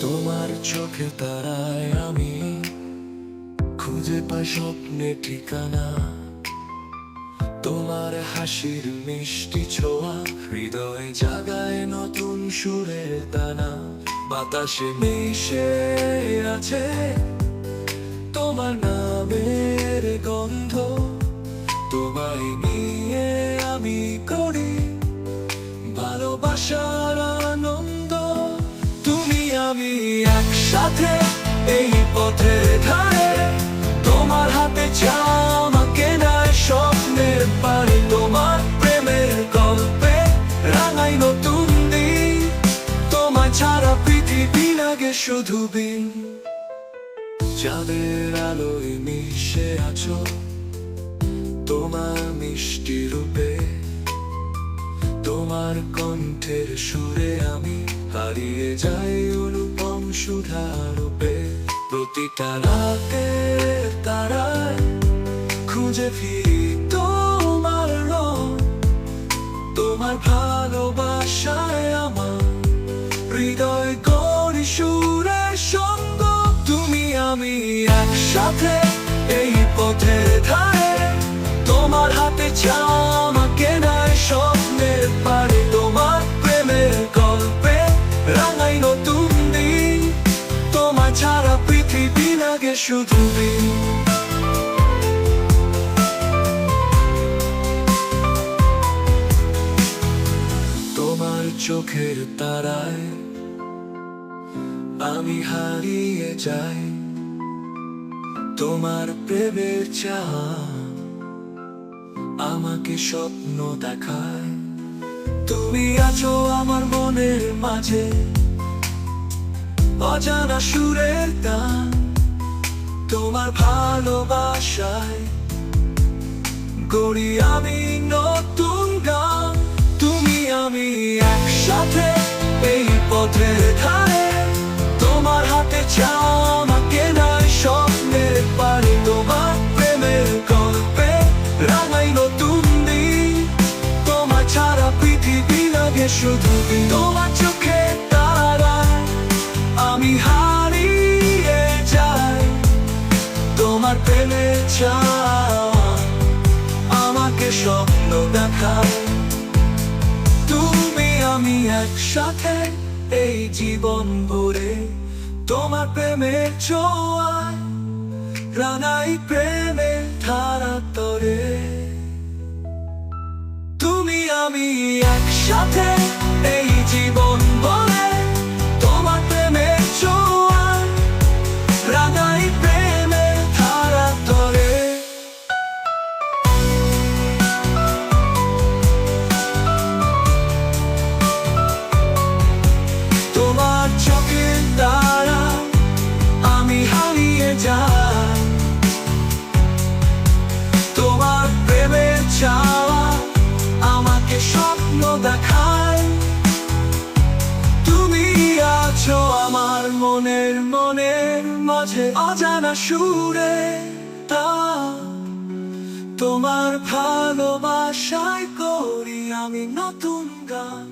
তোমার চোখে তারায় আমি খুঁজে পাই স্বপ্নে ঠিকানা। তোমার হাসির মিষ্টি ছোঁয়া হৃদয়ে জাগায় নতুন সুরের দানা। বাতাসে মিশে আছে তোমার নামের গন্ধ, তোমায় নিয়ে আমি করি ভালোবাসার আনন্দ। তুমি আমি একসাথে এই পথের ধারে, তোমার হাতে চা আমাকে নেয় স্বপ্নের পারে। তোমার প্রেমের গল্পে রাঙাই নতুন দিন, তোমার ছাড়া পৃথিবী লাগে শুধু বিন। চাঁদের আলোয় মিশে আছো তোমার মিষ্টি রূপে, তোমার কণ্ঠের সুরে আমি হারিয়ে যাই অনুপম সুধা রূপে। প্রতিটা রাতে তারায় খুঁজে ফিরি তোমার রং, তোমার ভালোবাসায় আমার হৃদয় গড়ি সুরের সঙ্গ। তুমি আমি একসাথে এই পথের ধারে, তোমার হাতে চা আমাকে নেয় স্বপ্নের পারে। তোমার প্রেমের গল্পে রাঙাই নতুন দিন, তোমার ছাড়া পৃথিবী লাগে শুধু দিন। তোমার চোখের তারায় আমি হারিয়ে যাই, তোমার প্রেমের চাহা আমাকে স্বপ্ন দেখায়। তুমি আছো আমার মনের মাঝে অজানা সুরের গান, তোমার ভালোবাসায় গড়ি আমি নতুন গান। তুমি আমি একসাথে এই পথের ধারে, তোমার হাতে চা আমাকে নেয় স্বপ্নের পারে। তোমার প্রেমের গল্পে রাঙাই নতুন দিন, তোমার ছাড়া পৃথিবী লাগে শুধু দিন। তোমার চোখে তারায় আমি হারিয়ে যাই, তোমার প্রেমের চাওয়া আমাকে স্বপ্ন দেখায়। তুমি আমি একসাথে এই জীবন ভরে, তোমার প্রেমের ছোঁয়ায় রাঙাই প্রেমের ধারা তরে। তুমি আমি একসাথে এই জীবন ভরে, তোমার প্রেমের ছোঁয়ায় রাঙাই প্রেমের ধারা তরে। তোমার চোখের তারা আমি হারিয়ে যাই, তোমার প্রেমের চাওয়া আমাকে স্বপ্ন দেখায়। তুমি আছো আমার মনের মাঝে অজানা সুরে তা, তোমার ভালোবাসায় করি আমি নতুন গান।